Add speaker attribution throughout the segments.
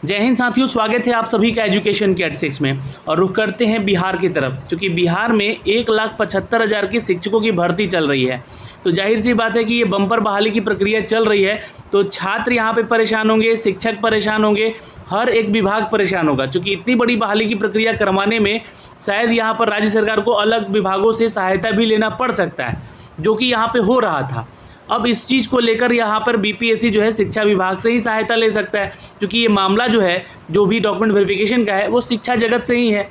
Speaker 1: जय हिंद साथियों, स्वागत है आप सभी का एजुकेशन के एट 6 में। और रुख करते हैं बिहार की तरफ, क्योंकि बिहार में 1,75,000 की शिक्षकों की भर्ती चल रही है। तो जाहिर सी बात है कि ये बम्पर बहाली की प्रक्रिया चल रही है, तो छात्र यहाँ पे परेशान होंगे, शिक्षक परेशान होंगे, हर एक विभाग परेशान होगा। क्योंकि इतनी बड़ी बहाली की प्रक्रिया करवाने में शायद यहाँ पर राज्य सरकार को अलग विभागों से सहायता भी लेना पड़ सकता है, जो कि यहाँ पे हो रहा था। अब इस चीज़ को लेकर यहाँ पर बीपीएससी जो है शिक्षा विभाग से ही सहायता ले सकता है, क्योंकि ये मामला जो है, जो भी डॉक्यूमेंट वेरिफिकेशन का है, वो शिक्षा जगत से ही है।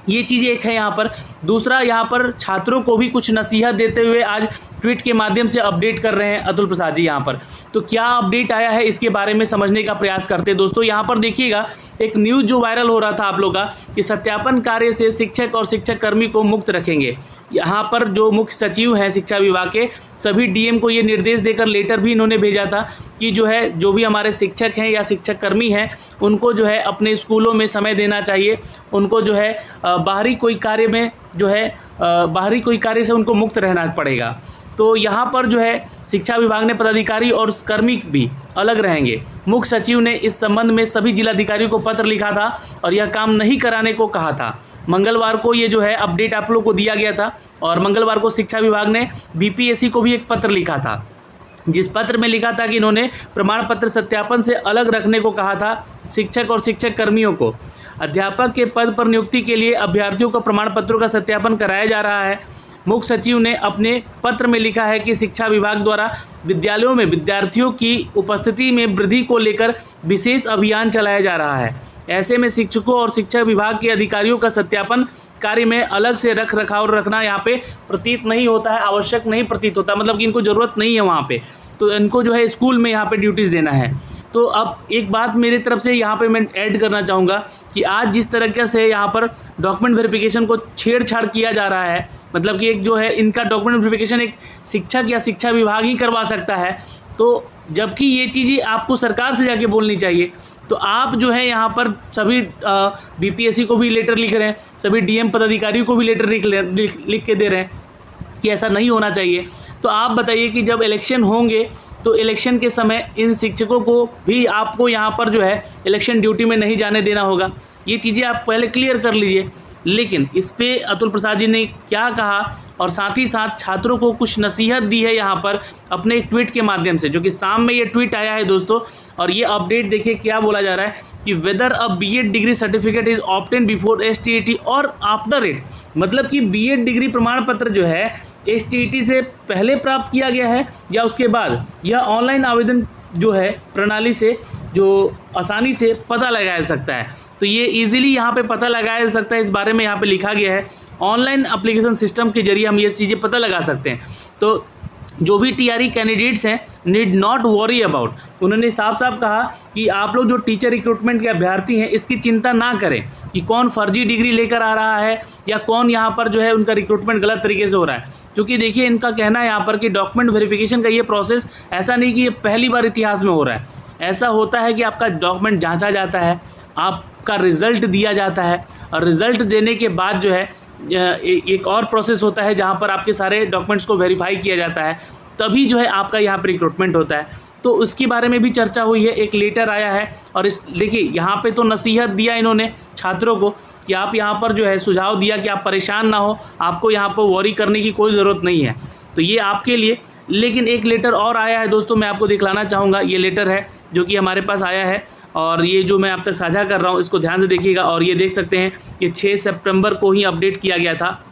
Speaker 1: ये चीज़ एक है यहाँ पर। दूसरा, यहाँ पर छात्रों को भी कुछ नसीहत देते हुए आज ट्वीट के माध्यम से अपडेट कर रहे हैं अतुल प्रसाद जी यहाँ पर। तो क्या अपडेट आया है, इसके बारे में समझने का प्रयास करते हैं। दोस्तों, यहाँ पर देखिएगा, एक न्यूज़ जो वायरल हो रहा था आप लोग का, कि सत्यापन कार्य से शिक्षक और शिक्षक कर्मी को मुक्त रखेंगे। यहाँ पर जो मुख्य सचिव हैं शिक्षा विभाग के, सभी डीएम को ये निर्देश देकर लेटर भी इन्होंने भेजा था कि जो भी हमारे शिक्षक हैं या शिक्षक कर्मी हैं, उनको जो है अपने स्कूलों में समय देना चाहिए। उनको जो है बाहरी कोई कार्य से उनको मुक्त रहना पड़ेगा। तो यहाँ पर जो है शिक्षा विभाग ने पदाधिकारी और कर्मी भी अलग रहेंगे। मुख्य सचिव ने इस संबंध में सभी जिलाधिकारियों को पत्र लिखा था और यह काम नहीं कराने को कहा था। मंगलवार को ये जो है अपडेट आप लोग को दिया गया था, और मंगलवार को शिक्षा विभाग ने बीपीएससी को भी एक पत्र लिखा था, जिस पत्र में लिखा था कि इन्होंने प्रमाण पत्र सत्यापन से अलग रखने को कहा था शिक्षक और शिक्षक कर्मियों को। अध्यापक के पद पर नियुक्ति के लिए अभ्यर्थियों को प्रमाण पत्रों का सत्यापन कराया जा रहा है। मुख्य सचिव ने अपने पत्र में लिखा है कि शिक्षा विभाग द्वारा विद्यालयों में विद्यार्थियों की उपस्थिति में वृद्धि को लेकर विशेष अभियान चलाया जा रहा है। ऐसे में शिक्षकों और शिक्षा विभाग के अधिकारियों का सत्यापन कार्य में अलग से रख रखाव रखना यहाँ पे प्रतीत नहीं होता है, आवश्यक नहीं प्रतीत होता, मतलब कि इनको ज़रूरत नहीं है वहाँ पे, तो इनको जो है स्कूल में यहाँ पे ड्यूटीज़ देना है। तो अब एक बात मेरी तरफ से यहाँ पे मैं ऐड करना चाहूँगा कि आज जिस तरीके से यहाँ पर डॉक्यूमेंट वेरिफिकेशन को छेड़छाड़ किया जा रहा है, मतलब कि एक जो है इनका डॉक्यूमेंट वेरिफिकेशन एक शिक्षक या शिक्षा विभाग ही करवा सकता है, तो जबकि ये चीज़ें आपको सरकार से जाके बोलनी चाहिए। तो आप जो है यहाँ पर सभी बीपीएससी को भी लेटर लिख रहे हैं, सभी डीएम पदाधिकारियों को भी लेटर लिख के दे रहे हैं कि ऐसा नहीं होना चाहिए। तो आप बताइए कि जब इलेक्शन होंगे तो इलेक्शन के समय इन शिक्षकों को भी आपको यहाँ पर जो है इलेक्शन ड्यूटी में नहीं जाने देना होगा। ये चीज़ें आप पहले क्लियर कर लीजिए। लेकिन इस पे अतुल प्रसाद जी ने क्या कहा, और साथ ही साथ छात्रों को कुछ नसीहत दी है यहाँ पर अपने ट्वीट के माध्यम से, जो कि शाम में ये ट्वीट आया है दोस्तों। और ये अपडेट देखिए क्या बोला जा रहा है कि whether a BEd degree certificate is obtain before STET और आफ्टर इट, मतलब कि बीएड डिग्री प्रमाण पत्र जो है एसटीईटी से पहले प्राप्त किया गया है या उसके बाद, यह ऑनलाइन आवेदन जो है प्रणाली से जो आसानी से पता लगाया जा सकता है। तो ये इजीली यहाँ पे पता लगाया जा सकता है, इस बारे में यहाँ पे लिखा गया है। ऑनलाइन एप्लीकेशन सिस्टम के जरिए हम ये चीज़ें पता लगा सकते हैं। तो जो भी टीआरई कैंडिडेट्स हैं, नीड नॉट वरी अबाउट, उन्होंने साफ साफ कहा कि आप लोग जो टीचर रिक्रूटमेंट के अभ्यर्थी हैं, इसकी चिंता ना करें कि कौन फर्जी डिग्री लेकर आ रहा है या कौन यहाँ पर जो है उनका रिक्रूटमेंट गलत तरीके से हो रहा है। क्योंकि देखिए, इनका कहना है यहाँ पर कि डॉक्यूमेंट वेरिफिकेशन का ये प्रोसेस ऐसा नहीं कि ये पहली बार इतिहास में हो रहा है। ऐसा होता है कि आपका डॉक्यूमेंट जाँचा जाता है, आपका रिज़ल्ट दिया जाता है, और रिज़ल्ट देने के बाद जो है एक और प्रोसेस होता है जहाँ पर आपके सारे डॉक्यूमेंट्स को वेरीफाई किया जाता है, तभी जो है आपका यहाँ पर रिक्रूटमेंट होता है। तो उसके बारे में भी चर्चा हुई है, एक लेटर आया है। और इस देखिए यहाँ पे तो नसीहत दिया इन्होंने छात्रों को कि आप यहाँ पर जो है सुझाव दिया कि आप परेशान ना हो, आपको यहाँ पर वॉरी करने की कोई ज़रूरत नहीं है, तो ये आपके लिए। लेकिन एक लेटर और आया है दोस्तों, मैं आपको दिखलाना चाहूँगा। ये लेटर है जो कि हमारे पास आया है, और ये जो मैं आप तक साझा कर रहा हूँ इसको ध्यान से देखिएगा। और ये देख सकते हैं कि 6 सितंबर को ही अपडेट किया गया था।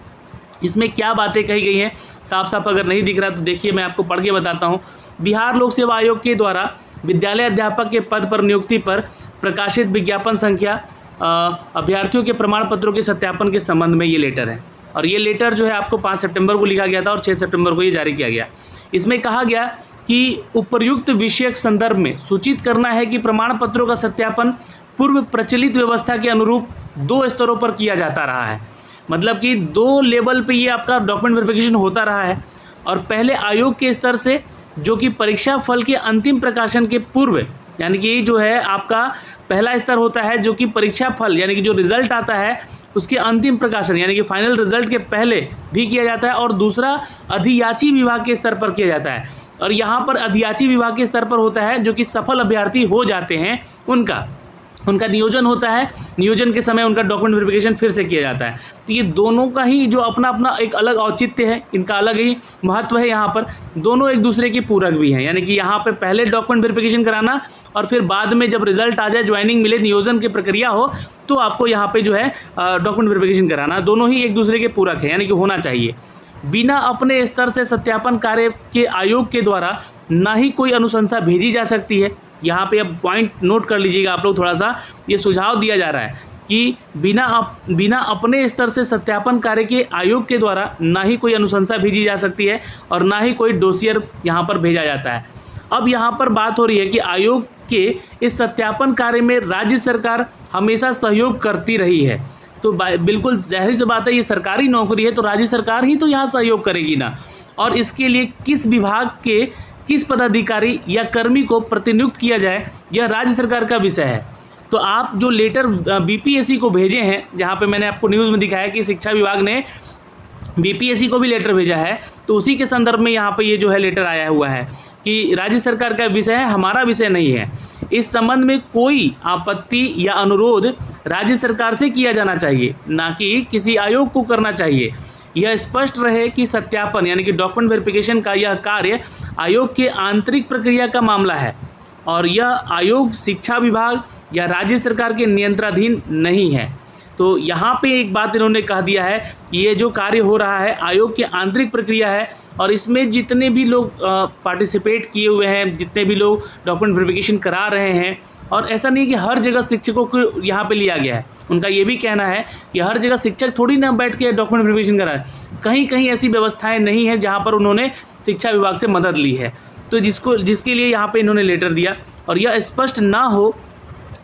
Speaker 1: इसमें क्या बातें कही गई हैं, साफ साफ अगर नहीं दिख रहा तो देखिए मैं आपको पढ़ के बताता हूँ। बिहार लोक सेवा आयोग के द्वारा विद्यालय अध्यापक के पद पर नियुक्ति पर प्रकाशित विज्ञापन संख्या अभ्यर्थियों के प्रमाण पत्रों के सत्यापन के संबंध में ये लेटर है। और ये लेटर जो है आपको 5 सितंबर को लिखा गया था और 6 सितंबर को ये जारी किया गया। इसमें कहा गया कि उपर्युक्त विषयक संदर्भ में सूचित करना है कि प्रमाण पत्रों का सत्यापन पूर्व प्रचलित व्यवस्था के अनुरूप 2 स्तरों पर किया जाता रहा है। मतलब कि 2 लेवल पे ये आपका डॉक्यूमेंट वेरिफिकेशन होता रहा है। और पहले आयोग के स्तर से, जो कि परीक्षा फल के अंतिम प्रकाशन के पूर्व, यानी कि जो है आपका पहला स्तर होता है जो कि परीक्षा फल यानी कि जो रिज़ल्ट आता है उसके अंतिम प्रकाशन यानी कि फाइनल रिज़ल्ट के पहले भी किया जाता है, और दूसरा अधियाची विभाग के स्तर पर किया जाता है। और यहाँ पर अधियाची विभाग के स्तर पर होता है जो कि सफल अभ्यर्थी हो जाते हैं उनका। उनका नियोजन होता है, नियोजन के समय उनका डॉक्यूमेंट वेरिफिकेशन फिर से किया जाता है। तो ये दोनों का ही जो अपना अपना एक अलग औचित्य है, इनका अलग ही महत्व है। यहाँ पर दोनों एक दूसरे के पूरक भी हैं, यानी कि यहाँ पे पहले डॉक्यूमेंट वेरिफिकेशन कराना और फिर बाद में जब रिजल्ट आ जाए, ज्वाइनिंग मिले, नियोजन की प्रक्रिया हो, तो आपको यहाँ पे जो है डॉक्यूमेंट वेरिफिकेशन कराना। दोनों ही एक दूसरे के पूरक है, यानी कि होना चाहिए। बिना अपने स्तर से सत्यापन कार्य के आयोग के द्वारा ना ही कोई अनुशंसा भेजी जा सकती है। यहाँ पे अब पॉइंट नोट कर लीजिएगा आप लोग, थोड़ा सा ये सुझाव दिया जा रहा है कि बिना अपने स्तर से सत्यापन कार्य के आयोग के द्वारा ना ही कोई अनुशंसा भेजी जा सकती है और ना ही कोई डोसियर यहाँ पर भेजा जाता है। अब यहाँ पर बात हो रही है कि आयोग के इस सत्यापन कार्य में राज्य सरकार हमेशा सहयोग करती रही है। तो बिल्कुल जाहिर सी बात है, ये सरकारी नौकरी है तो राज्य सरकार ही तो यहाँ सहयोग करेगी ना। और इसके लिए किस विभाग के किस पदाधिकारी या कर्मी को प्रतिनियुक्त किया जाए, यह राज्य सरकार का विषय है। तो आप जो लेटर बीपीएससी को भेजे हैं, जहाँ पे मैंने आपको न्यूज़ में दिखाया कि शिक्षा विभाग ने बीपीएससी को भी लेटर भेजा है, तो उसी के संदर्भ में यहाँ पे ये जो है लेटर आया हुआ है कि राज्य सरकार का विषय है, हमारा विषय नहीं है। इस संबंध में कोई आपत्ति या अनुरोध राज्य सरकार से किया जाना चाहिए, ना कि किसी आयोग को करना चाहिए। यह स्पष्ट रहे कि सत्यापन यानी कि डॉक्यूमेंट वेरिफिकेशन का यह कार्य आयोग के आंतरिक प्रक्रिया का मामला है और यह आयोग शिक्षा विभाग या राज्य सरकार के नियंत्रणाधीन नहीं है। तो यहाँ पे एक बात इन्होंने कह दिया है कि ये जो कार्य हो रहा है आयोग की आंतरिक प्रक्रिया है और इसमें जितने भी लोग पार्टिसिपेट किए हुए हैं, जितने भी लोग डॉक्यूमेंट वेरिफिकेशन करा रहे हैं, और ऐसा नहीं कि हर जगह शिक्षकों को यहाँ पे लिया गया है। उनका ये भी कहना है कि हर जगह शिक्षक थोड़ी ना बैठ के डॉक्यूमेंट वेरिफिकेशन करा है, कहीं कहीं ऐसी व्यवस्थाएं नहीं है जहाँ पर उन्होंने शिक्षा विभाग से मदद ली है। तो जिसके लिए यहाँ पे इन्होंने लेटर दिया। और यह स्पष्ट ना हो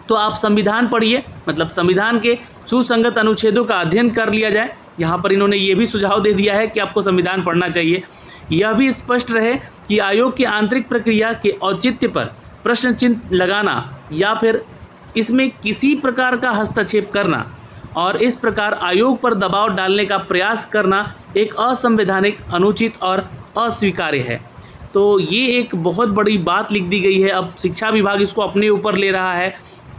Speaker 1: तो आप संविधान पढ़िए, मतलब संविधान के सुसंगत अनुच्छेदों का अध्ययन कर लिया जाए। यहाँ पर इन्होंने ये भी सुझाव दे दिया है कि आपको संविधान पढ़ना चाहिए। यह भी स्पष्ट रहे कि आयोग की आंतरिक प्रक्रिया के औचित्य पर प्रश्न चिन्ह लगाना या फिर इसमें किसी प्रकार का हस्तक्षेप करना और इस प्रकार आयोग पर दबाव डालने का प्रयास करना एक असंवैधानिक, अनुचित और अस्वीकार्य है। तो ये एक बहुत बड़ी बात लिख दी गई है। अब शिक्षा विभाग इसको अपने ऊपर ले रहा है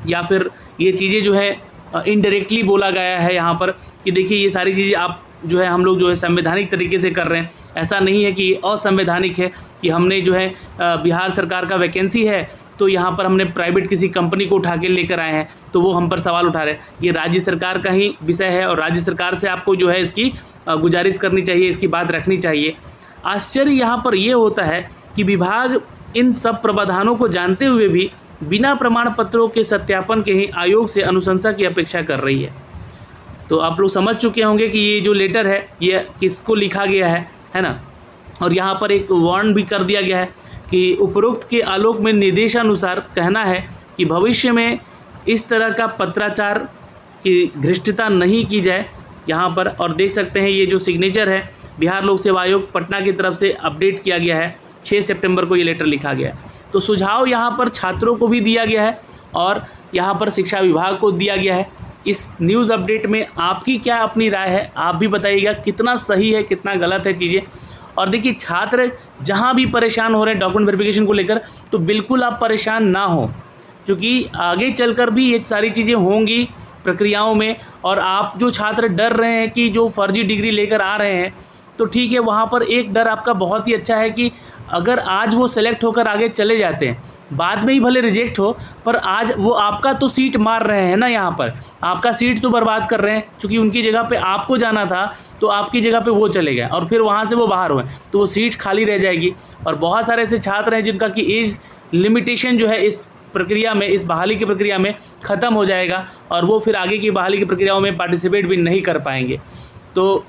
Speaker 1: या फिर ये चीज़ें जो है इनडायरेक्टली बोला गया है यहाँ पर कि देखिए ये सारी चीज़ें आप जो है हम लोग जो है संवैधानिक तरीके से कर रहे हैं। ऐसा नहीं है कि ये असंवैधानिक है कि हमने जो है बिहार सरकार का वैकेंसी है तो यहाँ पर हमने प्राइवेट किसी कंपनी को उठा के लेकर आए हैं तो वो हम पर सवाल उठा रहे हैं। ये राज्य सरकार का ही विषय है और राज्य सरकार से आपको जो है इसकी गुजारिश करनी चाहिए, इसकी बात रखनी चाहिए। आश्चर्य यहाँ पर ये होता है कि विभाग इन सब प्रावधानों को जानते हुए भी बिना प्रमाण पत्रों के सत्यापन के ही आयोग से अनुशंसा की अपेक्षा कर रही है। तो आप लोग समझ चुके होंगे कि ये जो लेटर है ये किसको लिखा गया है ना। और यहाँ पर एक वार्न भी कर दिया गया है कि उपरोक्त के आलोक में निर्देशानुसार कहना है कि भविष्य में इस तरह का पत्राचार की धृष्टता नहीं की जाए यहाँ पर। और देख सकते हैं ये जो सिग्नेचर है बिहार लोक सेवा आयोग पटना की तरफ से अपडेट किया गया है, 6 सितंबर को ये लेटर लिखा गया है। तो सुझाव यहाँ पर छात्रों को भी दिया गया है और यहाँ पर शिक्षा विभाग को दिया गया है। इस न्यूज़ अपडेट में आपकी क्या अपनी राय है, आप भी बताइएगा कितना सही है कितना गलत है चीज़ें। और देखिए छात्र जहाँ भी परेशान हो रहे हैं डॉक्यूमेंट वेरिफिकेशन को लेकर तो बिल्कुल आप परेशान ना हो, क्योंकि आगे चलकर भी ये सारी चीज़ें होंगी प्रक्रियाओं में। और आप जो छात्र डर रहे हैं कि जो फर्जी डिग्री लेकर आ रहे हैं तो ठीक है, वहाँ पर एक डर आपका बहुत ही अच्छा है कि अगर आज वो सेलेक्ट होकर आगे चले जाते हैं, बाद में ही भले रिजेक्ट हो, पर आज वो आपका तो सीट मार रहे हैं ना, यहाँ पर आपका सीट तो बर्बाद कर रहे हैं। क्योंकि उनकी जगह पे आपको जाना था तो आपकी जगह पे वो चले गए और फिर वहाँ से वो बाहर हुए तो वो सीट खाली रह जाएगी। और बहुत सारे ऐसे छात्र हैं जिनका कि एज लिमिटेशन जो है इस प्रक्रिया में, इस बहाली की प्रक्रिया में ख़त्म हो जाएगा और वो फिर आगे की बहाली की प्रक्रियाओं में पार्टिसिपेट भी नहीं कर पाएंगे। तो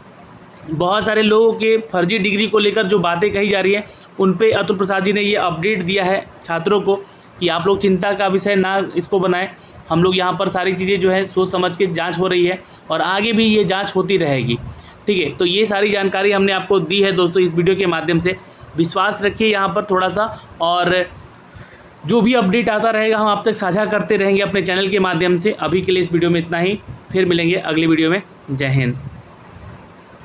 Speaker 1: बहुत सारे लोगों के फर्जी डिग्री को लेकर जो बातें कही जा रही हैं उन पे अतुल प्रसाद जी ने ये अपडेट दिया है छात्रों को कि आप लोग चिंता का विषय ना इसको बनाएं। हम लोग यहाँ पर सारी चीज़ें जो है सोच समझ के जांच हो रही है और आगे भी ये जांच होती रहेगी। ठीक है, तो ये सारी जानकारी हमने आपको दी है दोस्तों इस वीडियो के माध्यम से। विश्वास रखिए यहाँ पर थोड़ा सा, और जो भी अपडेट आता रहेगा हम आप तक साझा करते रहेंगे अपने चैनल के माध्यम से। अभी के लिए इस वीडियो में इतना ही, फिर मिलेंगे अगली वीडियो में। जय हिंद।